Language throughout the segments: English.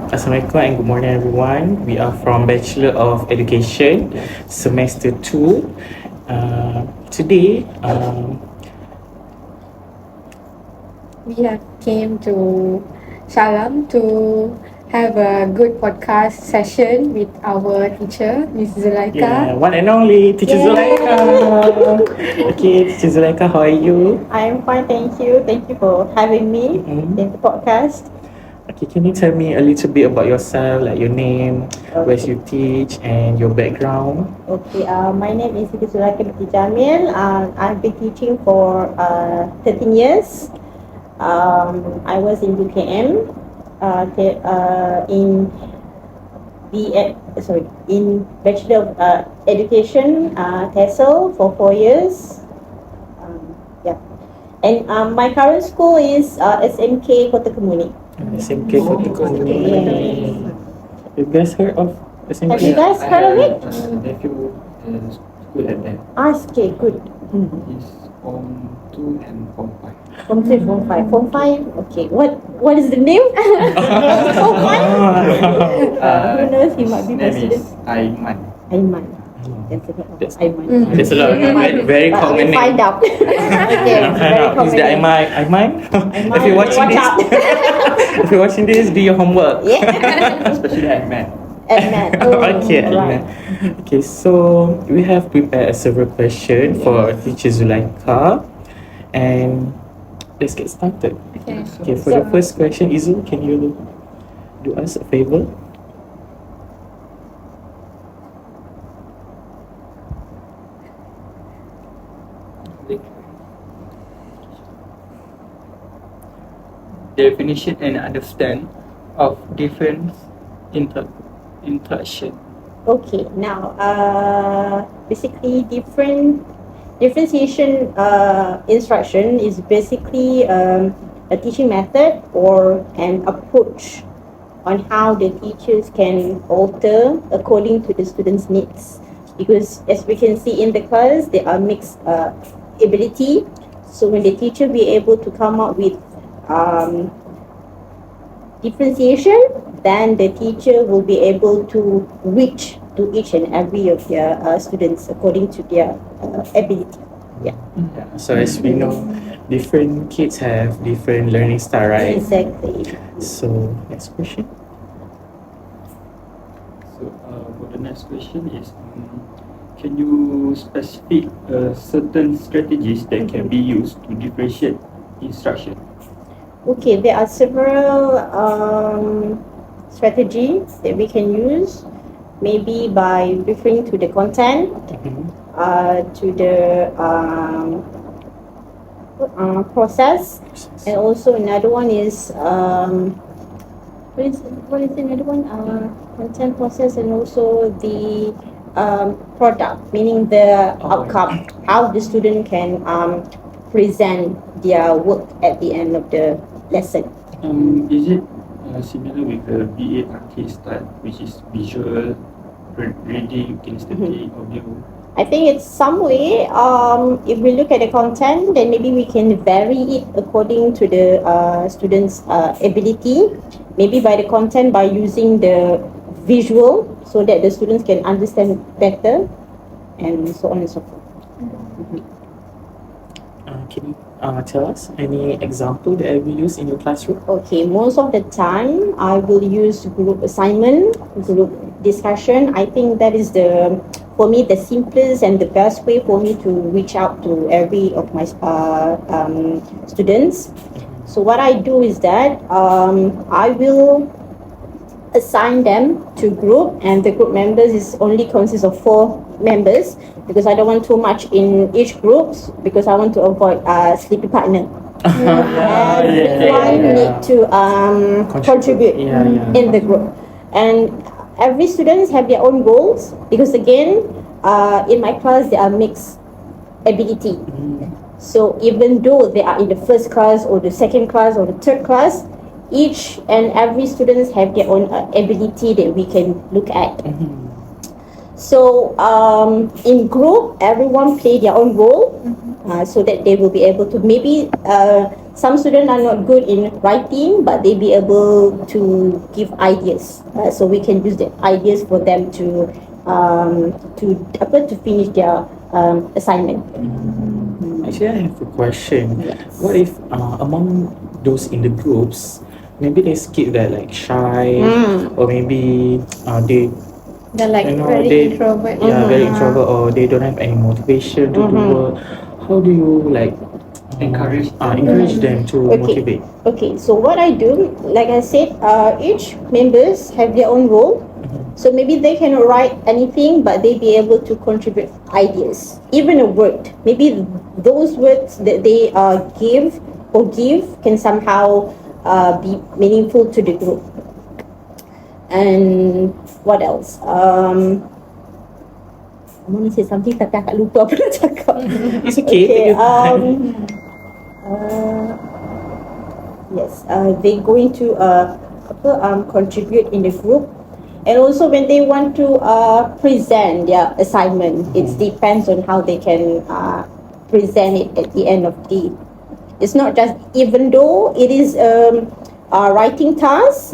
Assalamualaikum and good morning everyone. We are from Bachelor of Education, Semester 2. Today, we have came to Shalam to have a good podcast session with our teacher, Ms. Zulaika. one and only Teacher Zulaika. Okay, Teacher Zulaika, how are you? I'm fine, thank you. Thank you for having me in the podcast. Okay, can you tell me a little bit about yourself, like your name, where you teach, and your background? Okay, my name is Siti Zulaika binti Jamil. I've been teaching for 13 years. I was in UKM in in Bachelor of Education, TESOL for 4 years. And my current school is SMK Kota Kemuni. SMK Kota Kemuni. You guys heard of SMK? Have you guys heard of it? Nephew in school at that. Okay, good. He's Form 2 and Form 5. Form 3, Form 5. Form 5, okay. What is the name? Form 5? Who knows? He might be my His name student. is Aiman. Aiman. There's a lot of very common names. Find out. Okay, very common Is that name. Aiman? If you're watching watch this, out. if you're watching this, do your homework. Yeah. Especially Aiman. Aiman. Oh, Okay, right. Okay, so we have prepared several questions for Teacher Zulaika, and let's get started. Okay, for the first question, Izu, can you do us a favor? Definition and understand of different interaction. Okay, now basically differentiation instruction is basically a teaching method or an approach on how the teachers can alter according to the students' needs. Because as we can see in the class, there are mixed ability. So when the teacher be able to come up with differentiation, then the teacher will be able to reach to each and every of their students according to their ability. Yeah. So as we know, different kids have different learning style, right? Exactly. So next question. So for the next question is, can you specify certain strategies that can be used to differentiate instruction? Okay, there are several strategies that we can use, maybe by referring to the content, to the process, and also another one is what is another one? Content, process, and also the product, meaning the outcome, how the student can present their work at the end of the lesson. Is it similar with the BA arcade style, which is visual, reading, kinesthetic, audio? I think it's some way, if we look at the content, then maybe we can vary it according to the students' ability. Maybe by the content, by using the visual, so that the students can understand better, and so on and so forth. Can you tell us any example that you use in your classroom? Okay, most of the time I will use group assignment, group discussion. I think that is for me the simplest and the best way for me to reach out to every of my students. So what I do is that I will assign them to group, and the group members is only consists of 4 members, because I don't want too much in each group, because I want to avoid sleepy partner. Everyone need to contribute in the group, and every students have their own goals, because again in my class there are mixed ability. So even though they are in the first class or the second class or the third class, each and every students have their own ability that we can look at. So in group, everyone play their own role, so that they will be able to maybe some students are not good in writing, but they be able to give ideas. So we can use the ideas for them to finish their assignment. Actually, I have a question. Yes. What if among those in the groups, maybe they skip that like shy, or maybe they They're like very introvert. very introvert, or they don't have any motivation to do work. How do you like Encourage them. encourage them to motivate? Okay, so what I do, like I said, each members have their own role. So maybe they cannot write anything, but they be able to contribute ideas, even a word. Maybe those words that they give can somehow be meaningful to the group. And what else? I want to say something tapi akak lupa apa nak cakap. It's okay. Yes, they going to contribute in the group. And also when they want to present their assignment, it depends on how they can present it at the end of the day. It's not just, even though it is a writing task,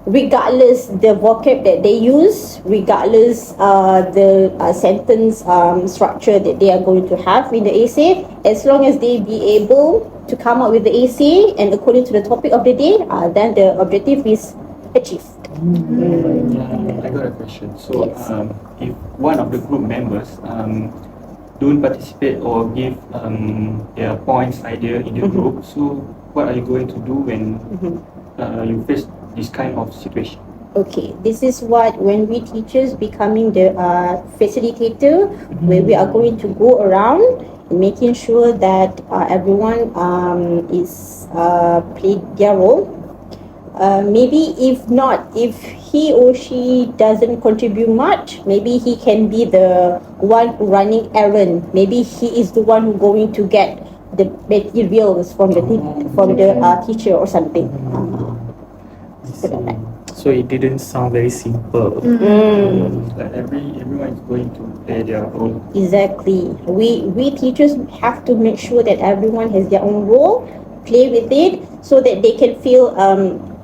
regardless the vocab that they use, regardless the sentence structure that they are going to have in the essay, as long as they be able to come up with the essay and according to the topic of the day, then the objective is achieved. I got a question. So, if one of the group members don't participate or give their points idea in the group, so what are you going to do when you face this kind of situation? Okay, this is what when we teachers becoming the facilitator, where we are going to go around and making sure that everyone is played their role. Maybe if he or she doesn't contribute much, maybe he can be the one running errand. Maybe he is the one who going to get the materials from the teacher or something. So it didn't sound very simple. Like everyone is going to play their role. Exactly. We teachers have to make sure that everyone has their own role, play with it, so that they can feel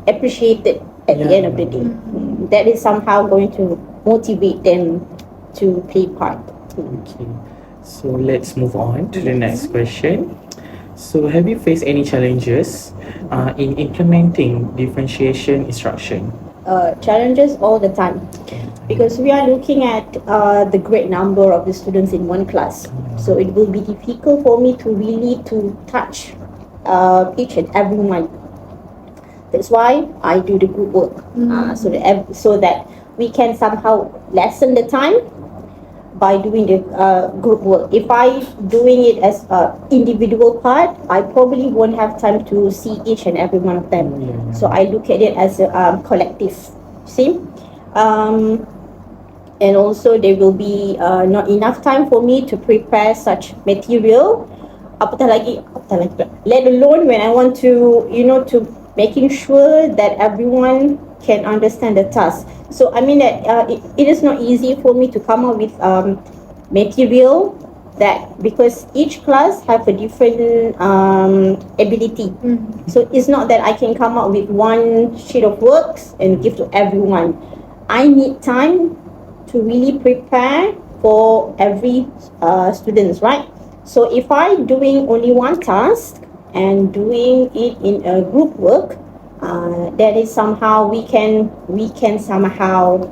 appreciated at the end of the day. That is somehow going to motivate them to play part. Okay, so let's move on to the next question. So have you faced any challenges in implementing differentiation instruction? Challenges all the time, because we are looking at the great number of the students in one class. So it will be difficult for me to really to touch each and every one. That's why I do the group work, so that we can somehow lessen the time by doing the group work. If I doing it as individual part, I probably won't have time to see each and every one of them. So I look at it as a collective. See, and also there will be not enough time for me to prepare such material. Apatah lagi, let alone when I want to to making sure that everyone can understand the task. So I mean that it is not easy for me to come up with material that, because each class have a different ability. So it's not that I can come up with one sheet of works and give to everyone. I need time to really prepare for every students, right? So if I doing only one task and doing it in a group work, that is somehow we can somehow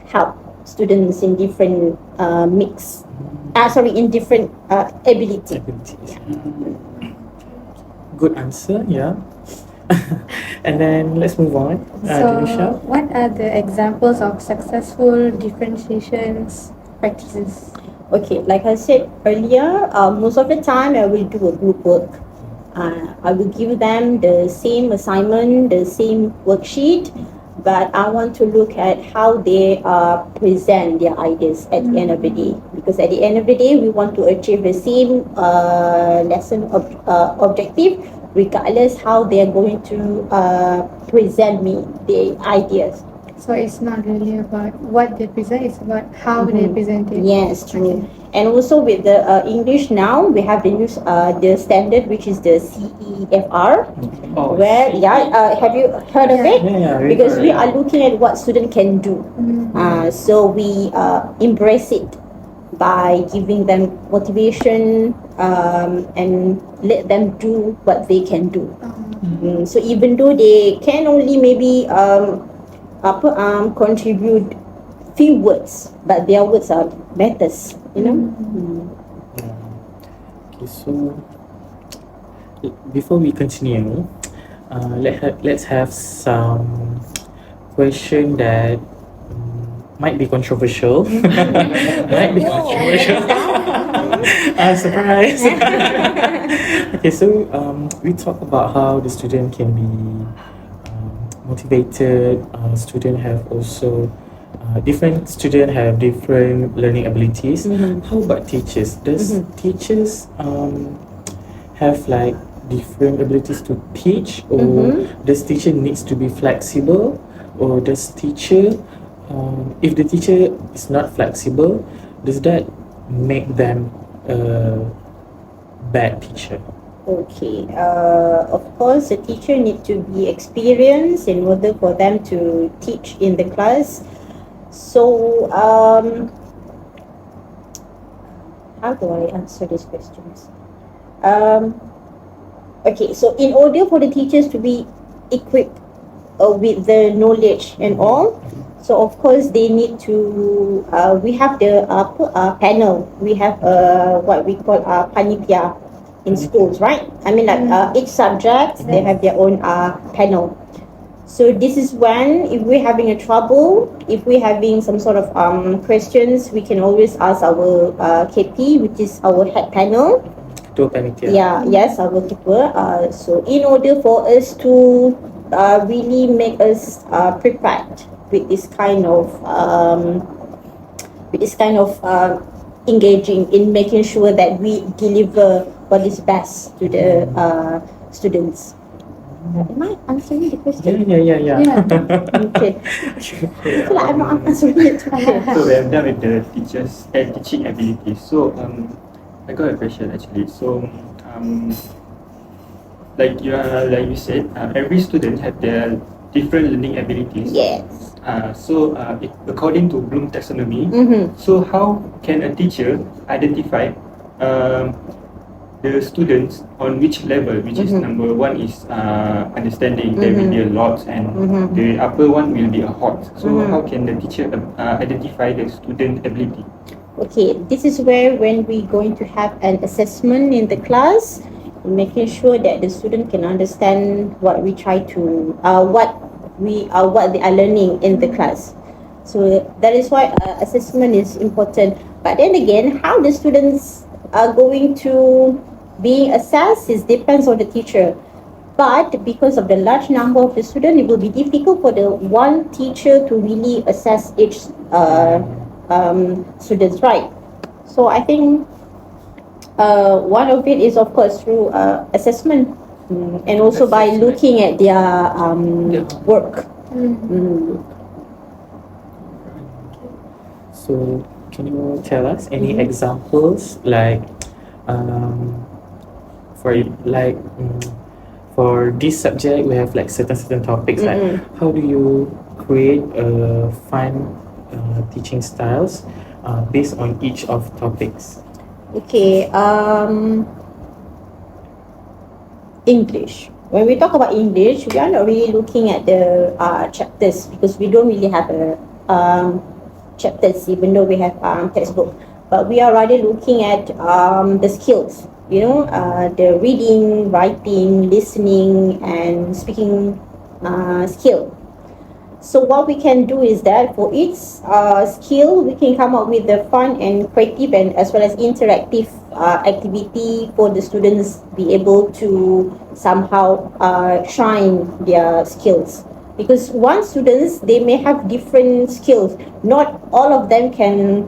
help students in different in different abilities. Good answer, yeah. And then let's move on. So, what are the examples of successful differentiations practices? Okay, like I said earlier, most of the time I will do a group work. I will give them the same assignment, the same worksheet, but I want to look at how they present their ideas at the end of the day. Because at the end of the day, we want to achieve the same lesson objective, regardless how they are going to present me the ideas. So it's not really about what they present, it's about how they present it. Yes, true. And also with the English now, we have the new the standard, which is the CEFR. Oh, Where have you heard of it? Yeah, Because we are looking at what student can do. So we embrace it by giving them motivation and let them do what they can do. So even though they can only maybe contribute few words, but their words are matters, you know. Okay, so before we continue, let's have some question that might be controversial. Might be controversial. I'm surprised. Okay, so we talk about how the student can be motivated. Student have also different student have different learning abilities. How about teachers? Does teachers have like different abilities to teach, or does teacher needs to be flexible, or does teacher if the teacher is not flexible, does that make them a bad teacher? Okay. Of course, the teacher need to be experienced in order for them to teach in the class. So, how do I answer these questions? Okay, so in order for the teachers to be equipped with the knowledge and all, so of course they need to. We have the panel. We have what we call panitia in schools, right? I mean, like each subject they have their own panel. So this is when, if we're having a trouble, if we're having some sort of questions, we can always ask our KP, which is our head panel. Ketua panitia. Yeah, yes, our ketua. So in order for us to really make us prepared with this kind of engaging in making sure that we deliver what is best to the students. Am I answering the question? Yeah. Okay. I feel like I'm not answering it. So we have done with the teachers and teaching abilities. So I got a question actually. So like you said, every student have their different learning abilities. Yes. So according to Bloom taxonomy, so how can a teacher identify the students on which level, which is number one is understanding, there will be a lot, and the upper one will be a hot. So how can the teacher identify the student ability? Okay, this is where when we're going to have an assessment in the class, making sure that the student can understand what we try to what they are learning in the class. So that is why assessment is important. But then again, how the students are going to being assessed is depends on the teacher. But because of the large number of the students, it will be difficult for the one teacher to really assess each students, right? So I think one of it is of course through assessment, and also by looking at their work. So can you tell us any examples like for this subject we have like certain topics, like how do you create a fun teaching styles based on each of topics? Okay, English. When we talk about English, we are not really looking at the chapters, because we don't really have a chapters, even though we have textbook. But we are rather looking at the skills, the reading, writing, listening, and speaking skill. So what we can do is that for each skill, we can come up with the fun and creative and as well as interactive activity for the students be able to somehow shine their skills. Because one students, they may have different skills. Not all of them can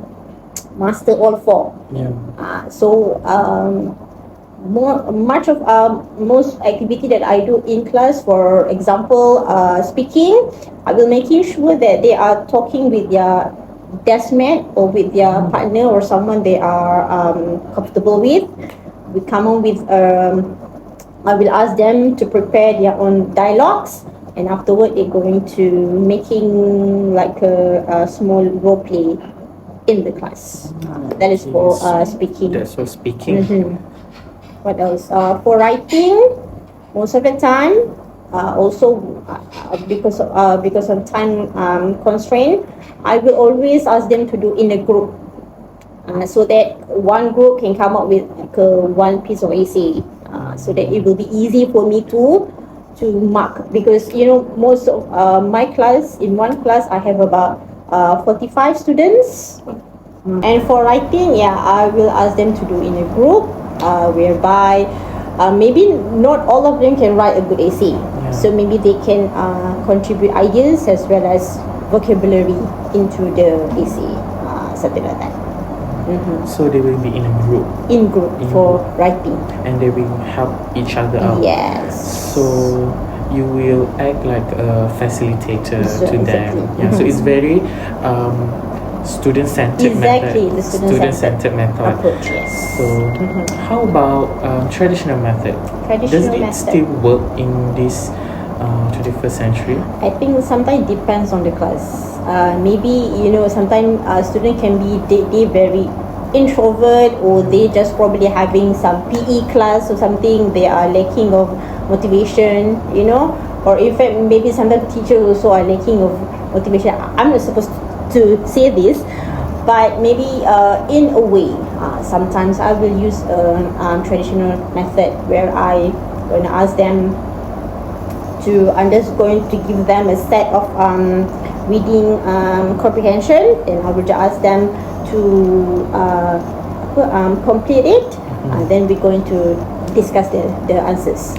master all four. Yeah. So much of most activity that I do in class, for example, speaking, I will making sure that they are talking with their deskmate or with their partner or someone they are comfortable with. We come on with I will ask them to prepare their own dialogues, and afterward they're going to making like a small role play in the class. That is for speaking. That's for speaking. What else? For writing, most of the time, also because of time constraint, I will always ask them to do in a group, so that one group can come up with like one piece of essay, so that it will be easy for me to mark, because most of my class, in one class I have about 45 students. And for writing, I will ask them to do in a group, whereby maybe not all of them can write a good essay. So maybe they can contribute ideas as well as vocabulary into the essay, something like that. So they will be in a group. In group for writing. And they will help each other out. Yes. So you will act like a facilitator to them. Exactly. So it's very student-centered method. Exactly, the student-centered method. approach, yes. So how about traditional method? Does it still work in this 21st century? I think sometimes depends on the class. Maybe sometimes student can be they very introvert, or they just probably having some PE class or something. They are lacking of motivation, or in fact maybe sometimes teachers also are lacking of motivation. I'm not supposed to say this, but maybe in a way, sometimes I will use a traditional method where I when I ask them to, I'm just going to give them a set of reading comprehension, and I will just ask them to complete it, and then we're going to discuss the answers.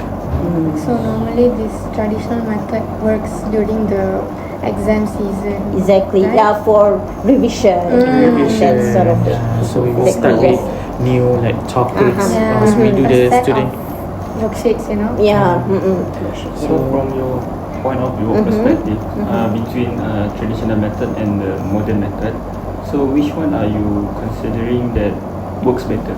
So normally this traditional method works during the exam season. Exactly, right? For revision. That sort of thing. So we will start with new topics. Once we do the student worksheets, So from your point of view, perspective, between traditional method and the modern method, so which one are you considering that works better?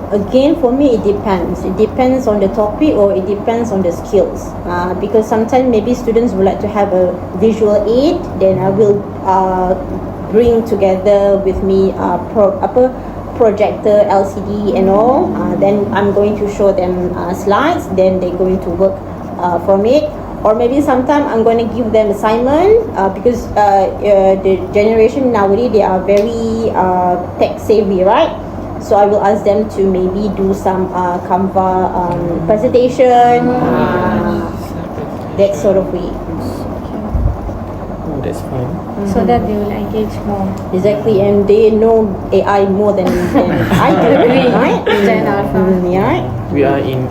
Again, for me, it depends. It depends on the topic, or it depends on the skills. Because sometimes maybe students would like to have a visual aid, then I will bring together with me projector, LCD and all. Then I'm going to show them slides, then they're going to work from it. Or maybe sometimes I'm going to give them assignment, because the generation nowadays, they are very tech savvy, right? So I will ask them to maybe do some Canva presentation, that sort of way. Oh, that's fine. So that they will engage more. Exactly, and they know AI more than I do, right? Gen Alpha. Right? We are in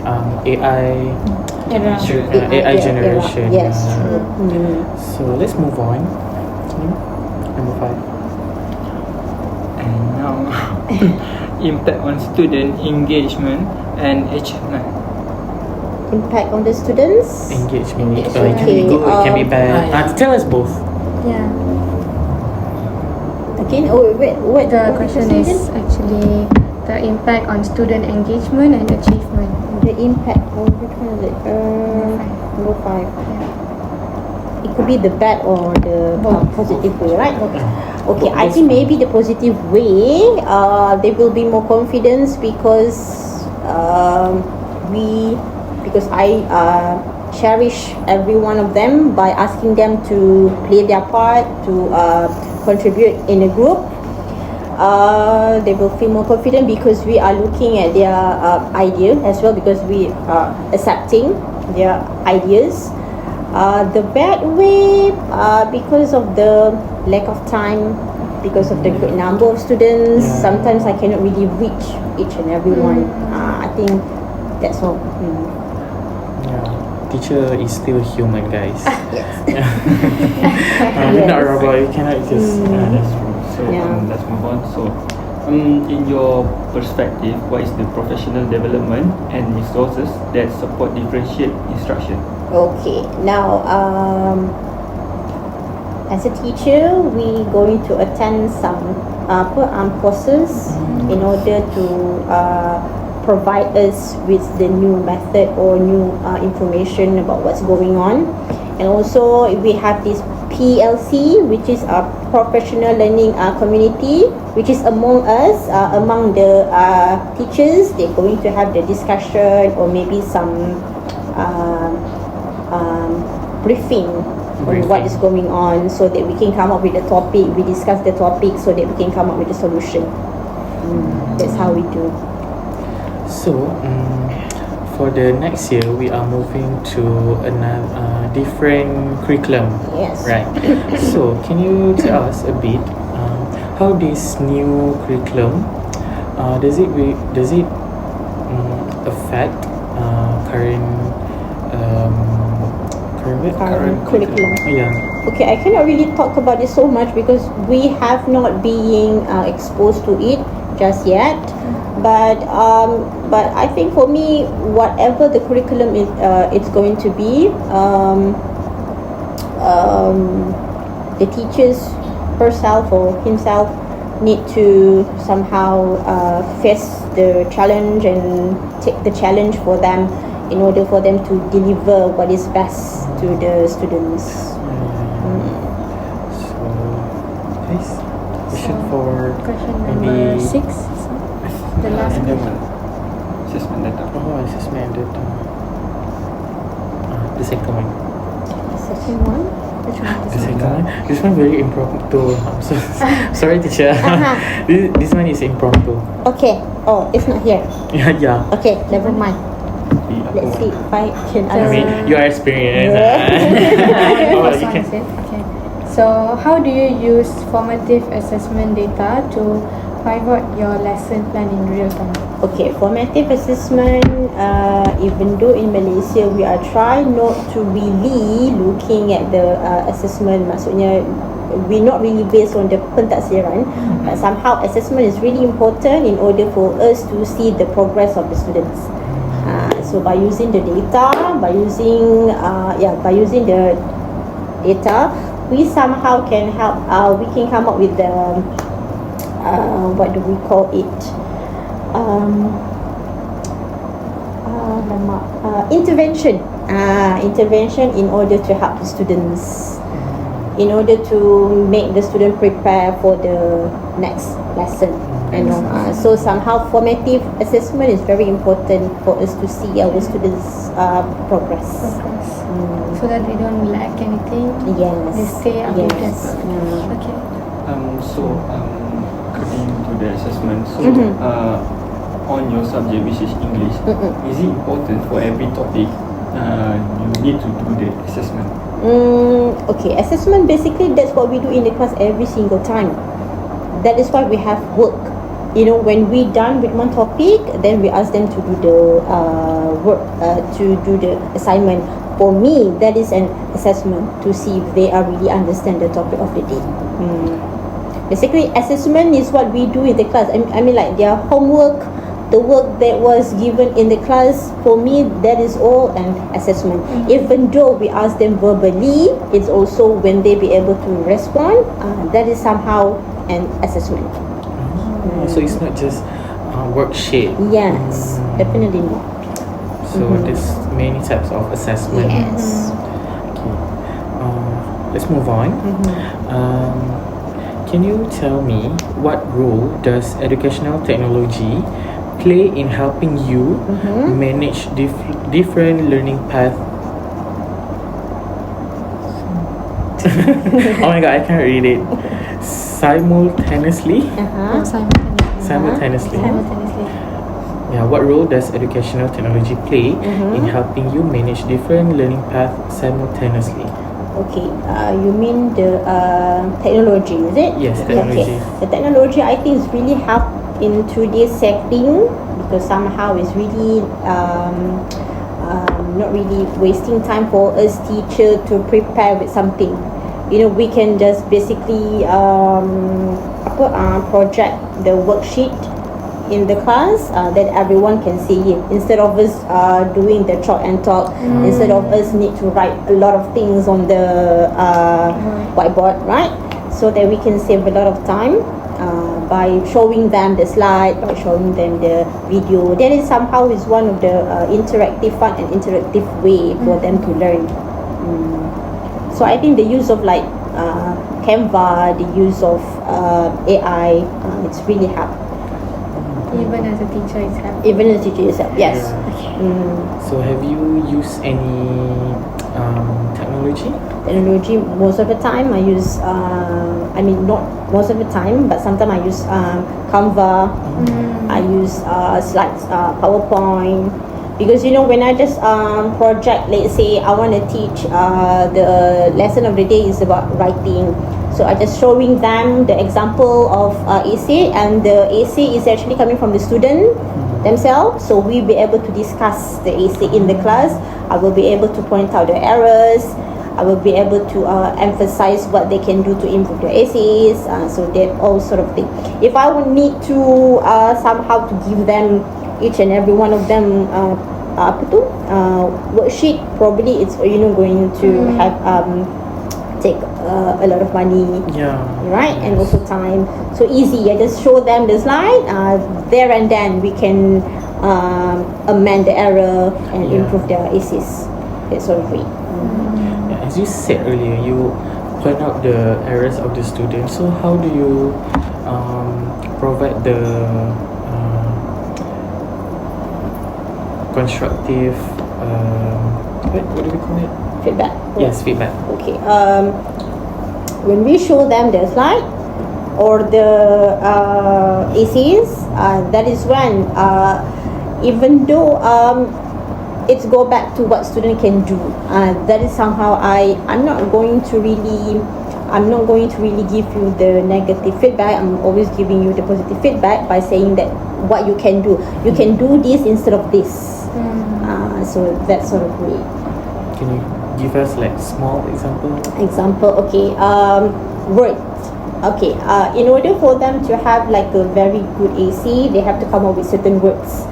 AI generation. Yes. So let's move on. Number 5. And now impact on student engagement and achievement. Impact on the students. Engagement. It Okay, can be good, it can be bad. Tell us both. Yeah. Again, what The question is actually the impact on student engagement and achievement. the impact on which one is it? Number 5. It could be the bad or the positive way, right? Okay, I think maybe the positive way, they will be more confidence, because I cherish every one of them by asking them to play their part, to contribute in a group. They will feel more confident because we are looking at their idea as well, because we are accepting their ideas. The bad way, because of the lack of time, because of the great number of students, sometimes I cannot really reach each and every one. I think that's all. Teacher is still human, guys. Yes. We're not a robot. You cannot just. That's true. So let's move on. So In your perspective, what is the professional development and resources that support differentiate instruction? Okay, now as a teacher, we going to attend some courses in order to provide us with the new method or new information about what's going on. And also we have this PLC, which is a professional learning community, which is among us, among the teachers. They're going to have the discussion or maybe some briefing on what is going on, so that we can come up with a topic. We discuss the topic so that we can come up with a solution. That's how we do. So, for the next year, we are moving to another different curriculum. Yes. Right. So, can you tell us a bit how this new curriculum does it affect current curriculum? Yeah. Okay, I cannot really talk about it so much because we have not been exposed to it just yet. But I think for me, whatever the curriculum is, it's going to be, the teachers herself or himself need to somehow face the challenge and take the challenge for them in order for them to deliver what is best to the students. So, guys, question for Question maybe number 6. The last question. Assessment data. Oh, assessment data. The second one. Second one. Which one? The second one. This one very impromptu. I'm so sorry, teacher. This one is impromptu. Okay. Oh, it's not here. Yeah. Okay, never mind. Let's see if I can I mean, answer. you are experienced. Oh, First you one can. is it? Okay. So, how do you use formative assessment data to pivot your lesson plan in real time? Okay, formative assessment, even though in Malaysia we are trying not to really looking at the assessment, maksudnya we're not really based on the pentaksiran, but somehow assessment is really important in order for us to see the progress of the students. So by using the data, by using the data, we somehow can help. We can come up with the what do we call it? Intervention. Intervention in order to help the students, in order to make the student prepare for the next lesson. So somehow formative assessment is very important for us to see our students' progress. So that they don't lack anything. Yes. They stay updated. Yes. Okay. According to the assessment, on your subject, which is English, is it important for every topic you need to do the assessment? Okay, assessment basically that's what we do in the class every single time. That is why we have work. When we done with one topic, then we ask them to do the work, to do the assignment. For me, that is an assessment to see if they are really understand the topic of the day. Basically, assessment is what we do in the class. I mean like their homework, the work that was given in the class. For me, that is all an assessment. Even though we ask them verbally, it's also when they be able to respond. That is somehow an assessment. So it's not just worksheet. Yes, definitely not. So there's many types of assessment. Yes. Okay. Let's move on. Can you tell me what role does educational technology play in helping you manage different learning paths? Oh my god, I can't read it. Simultaneously. Simultaneously. Yeah, what role does educational technology play in helping you manage different learning paths simultaneously? Okay, you mean the technology, is it? Yes, technology. Okay. The technology I think is really help in today's setting because somehow it's really not really wasting time for us teacher to prepare with something. we can just basically project the worksheet in the class that everyone can see it, instead of us doing the chalk and talk, instead of us need to write a lot of things on the whiteboard, right? So that we can save a lot of time by showing them the slide, by showing them the video. That is somehow is one of the interactive fun and interactive way for them to learn. So I think the use of like Canva, the use of AI, it's really helped. Even as a teacher itself. Even as a teacher yourself, yes. So have you used any technology? Technology, most of the time I use, not most of the time, but sometimes I use Canva, I use slides, PowerPoint, because when I just project, let's say I want to teach the lesson of the day is about writing. So I just showing them the example of essay, and the essay is actually coming from the student themselves. So we'll be able to discuss the essay in the class. I will be able to point out the errors. I will be able to emphasize what they can do to improve their essays. So that all sort of thing. If I would need to somehow to give them, each and every one of them, worksheet, probably it's going to have take a lot of money, right? And also time. So easy, I just show them the slide, there and then we can amend the error and improve their essays. That sort of way. As you said earlier, you point out the errors of the students. So how do you provide the constructive what do we call it? Feedback. Yes, feedback. Okay. When we show them the slide or the essays, that is when, even though it's go back to what student can do, that is somehow I'm not going to really give you the negative feedback. I'm always giving you the positive feedback by saying that what you can do. You can do this instead of this. So that sort of way. Can you give us like small example? Okay. Word. Okay. In order for them to have like a very good AC, they have to come up with certain words.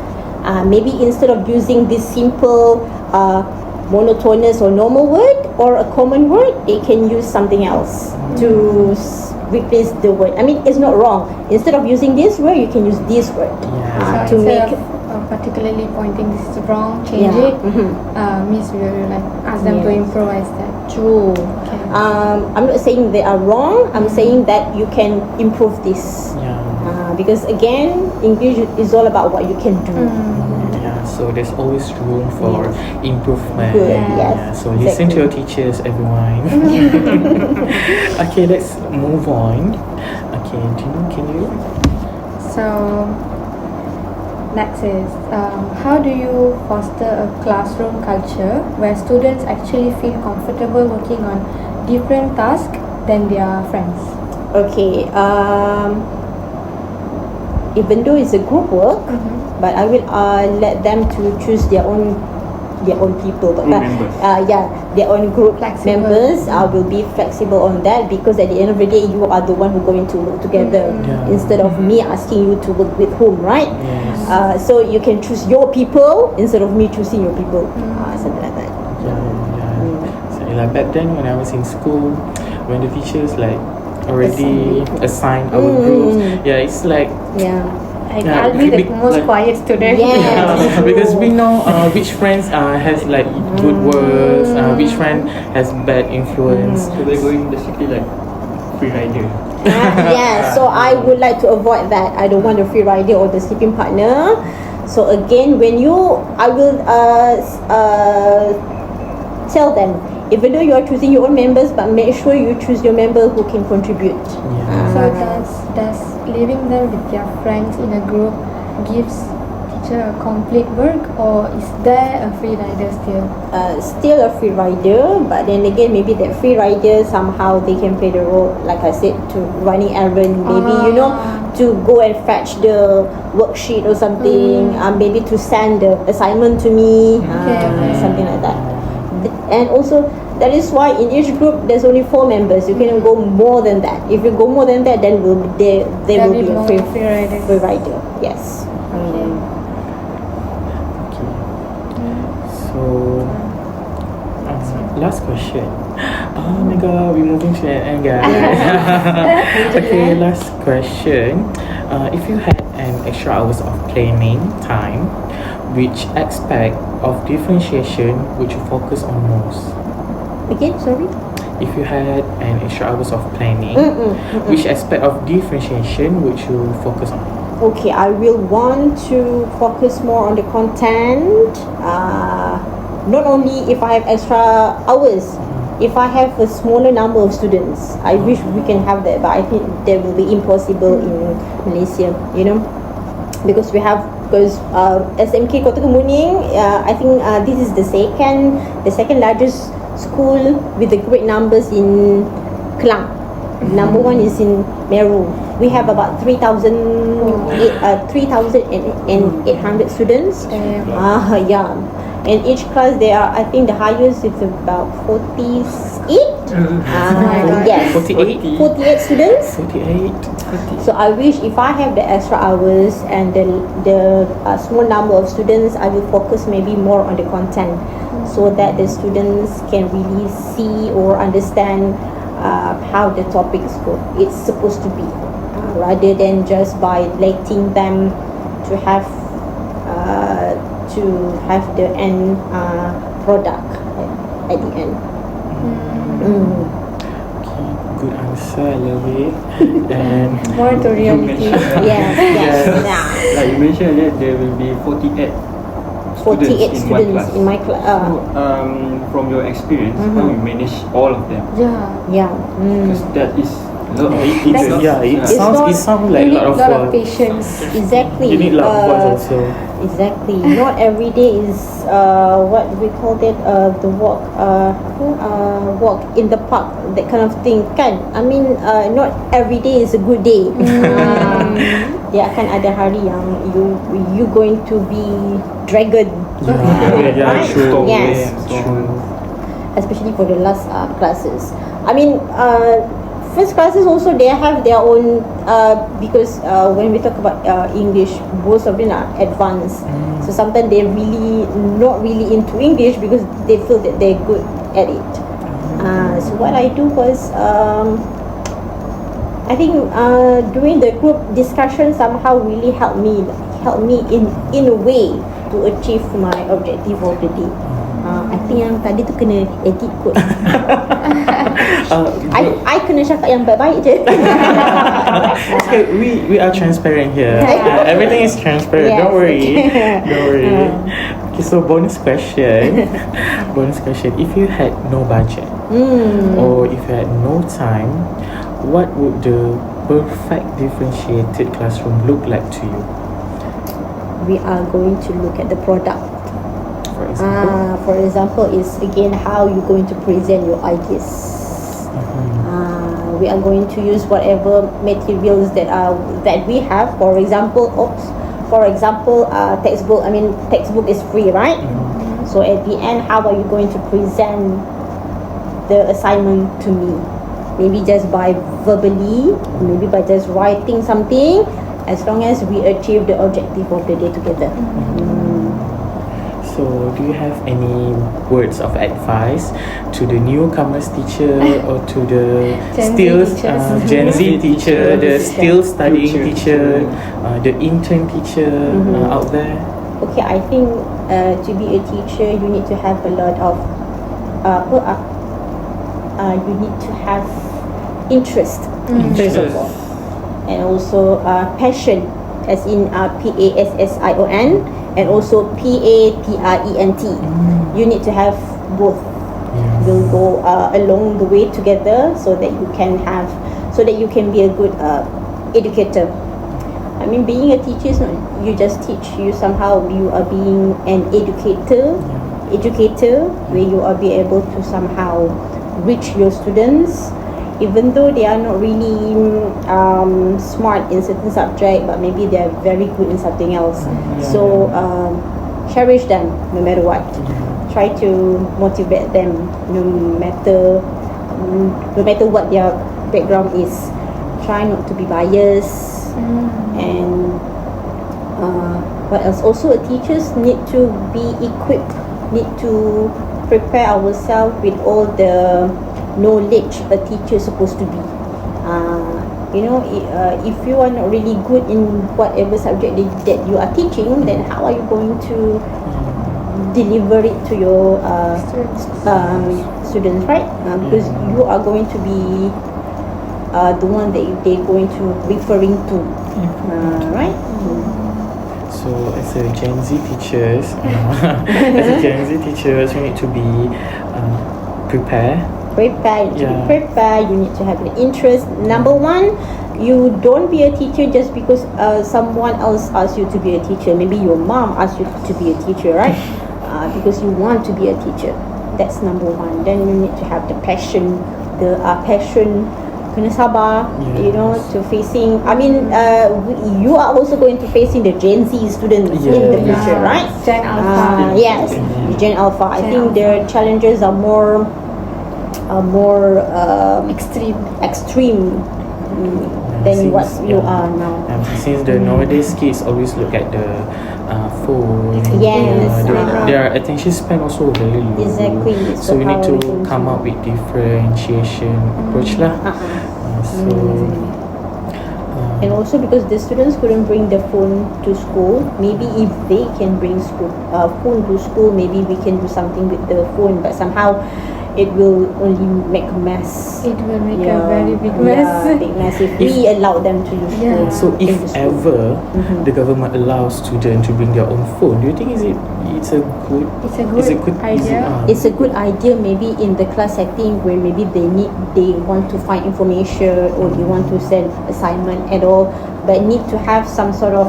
Maybe instead of using this simple monotonous or normal word or a common word, they can use something else to replace the word. I mean, it's not wrong. Instead of using this word, you can use this word to make particularly pointing this is wrong, change it. Miss will like ask them to improvise that. True. Okay. I'm not saying they are wrong. I'm saying that you can improve this. Because again, English is all about what you can do. So there's always room for improvement. Good, yes. So listen to your teachers, everyone. Okay, let's move on. Okay, can you? So next is how do you foster a classroom culture where students actually feel comfortable working on different tasks than their friends? Okay. Even though it's a group work, but I will let them to choose their own people. But their own group members will be flexible on that, because at the end of the day, you are the one who going to work together instead of me asking you to work with whom, right? So you can choose your people instead of me choosing your people, something like that. So like back then when I was in school, when the teachers like already assigned our groups, it's like I'll be the most quiet student. Because we know which friends has like good words, which friend has bad influence. So they're going basically like free rider. So I would like to avoid that. I don't want a free rider or the sleeping partner. So again, I will tell them, even though you are choosing your own members, but make sure you choose your member who can contribute. So does leaving them with their friends in a group gives teacher a complete work, or is there a free rider still? Still a free rider, but then again, maybe that free rider somehow they can play the role, like I said, to running errand, maybe to go and fetch the worksheet or something, maybe to send the assignment to me, something like that. And also That is why in each group there's only 4 members. You cannot go more than that. If you go more than that, then there will be a free rider. Yes. Okay. So, last question. Oh my god, we're moving to an end, guys. Okay, last question. If you had an extra hours of planning time, which aspect of differentiation would you focus on most? Again, sorry. If you had an extra hours of planning, which aspect of differentiation would you focus on? Okay, I will want to focus more on the content. Not only if I have extra hours, if I have a smaller number of students, I wish we can have that, but I think that will be impossible in Malaysia, because SMK Kota Kemuning, I think this is the second largest school with the great numbers in Kelang. Number one is in Meru. We have about 3,800 students. And each class there are, I think the highest is about 48. Yes, 48 students. 48. So I wish if I have the extra hours and the small number of students, I will focus maybe more on the content, so that the students can really see or understand how the topic it's supposed to be, rather than just by letting them to have the end product at the end. Okay, good answer. I love it. And More to reality. Yes. Like you mentioned that there will be 48 students in my class. So, from your experience, how you manage all of them? Because that is a lot of teachers. It sounds like you a need lot of patience. Exactly. You need a lot of words also. Exactly. Not every day is what we call that the walk in the park, that kind of thing, kan? I mean, not every day is a good day. Dia akan ada hari yang you going to be dragon. Right? True. Yes. True. Especially for the last classes. I mean, first classes also they have their own because when we talk about English, most of them are advanced. So sometimes they're really not really into English because they feel that they're good at it. So what I do was I think doing the group discussion somehow really helped me in a way to achieve my objective of the day. I think yang tadi tu kena edit kot. I kena cakap yang baik-baik je. Okay, we are transparent here. Everything is transparent. Yes, Don't worry. okay. Don't worry. Okay, so bonus question. If you had no budget or if you had no time, what would the perfect differentiated classroom look like to you? We are going to look at the product. For example, is again how you're going to present your ideas. We are going to use whatever materials that we have. For example, textbook. I mean, textbook is free, right? So at the end, how are you going to present the assignment to me? Maybe just by verbally, maybe by just writing something. As long as we achieve the objective of the day together. So, do you have any words of advice to the newcomers teacher or to the Gen Z teacher, the still studying teacher, the intern teacher out there? Okay, I think to be a teacher, you need to have a lot of you need to have interest first of all, and also passion, as in PASSION, and also PATRENT. You need to have both. Will go along the way together, so that you can be a good educator. I mean, being a teacher is not you just teach. You somehow you are being an educator, where you are be able to somehow reach your students, even though they are not really smart in certain subject, but maybe they are very good in something else. So cherish them no matter what. try to motivate them, no matter what their background is. Try not to be biased, and what else? Also, teachers need to be equipped, need to prepare ourselves with all the knowledge a teacher is supposed to be. If you are not really good in whatever subject that you are teaching, then how are you going to deliver it to your students, right? Because you are going to be the one that they're going to referring to, right? So as a Gen Z teachers, we need to be prepared. You need to be prepared. You need to have an interest. Number one, you don't be a teacher just because someone else asks you to be a teacher. Maybe your mom asked you to be a teacher, right? Because you want to be a teacher. That's number one. Then you need to have the passion, kena sabar, to facing. You are also going to facing the Gen Z students in the future, right? Gen Alpha. Yes, Gen Alpha. I think their challenges are more extreme than what you are now. Since the nowadays kids always look at the phone, Yes, their attention span also very low. Exactly. So we need to come up with differentiation approach lah. And also because the students couldn't bring the phone to school, maybe if they can bring phone to school, maybe we can do something with the phone. But somehow it will only make a mess. It will make a very big mess. Big mess if we allow them to use phone. So if ever the government allows students to bring their own phone, do you think it's a good idea? It's a good idea, maybe in the class setting where maybe they want to find information or they want to send assignment at all, but need to have some sort of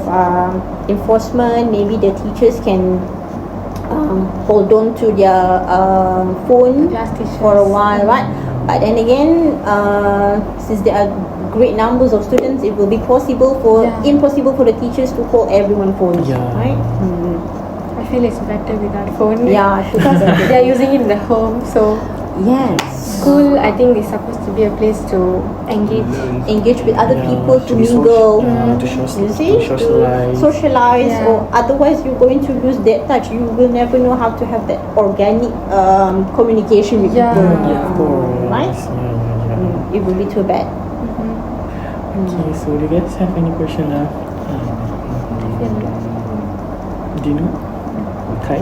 enforcement. Maybe the teachers can hold on to their phone for a while, right? But then again, since there are great numbers of students, it will be impossible for the teachers to hold everyone's phone, right? I feel it's better without phone. Yeah, because they are using it in the home. So school, I think, is supposed to be a place to engage with other people, to mingle, to socialize, or otherwise you're going to lose that touch. You will never know how to have that organic communication with people, right? It will be too bad. Okay, so do you guys have any question now? Do you know? Okay.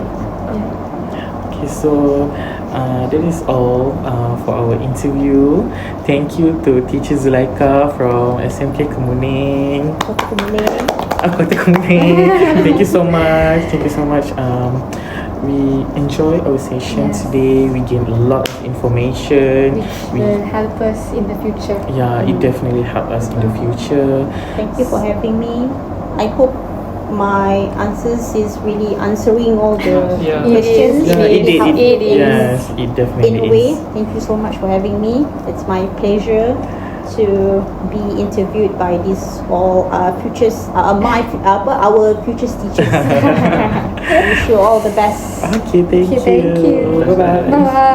Okay, so that is all for our interview. Thank you to Teacher Zulaika from SMK Kemuning. Kota Kemuning. Thank you so much. We enjoy our session today. We gain a lot of information. Which will help us in the future. Yeah, it definitely help us in the future. Thank you for having me. I hope my answers is really answering all the questions. It did. Yes, it definitely in a way. Thank you so much for having me. It's my pleasure to be interviewed by these all futures, our futures teachers. I wish you all the best. Okay, thank you. Bye bye.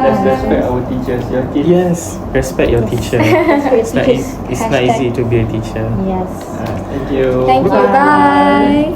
Let's respect our teachers. Yes, respect your teacher. It's not easy to be a teacher. Yes. Thank you. Thank you. Bye.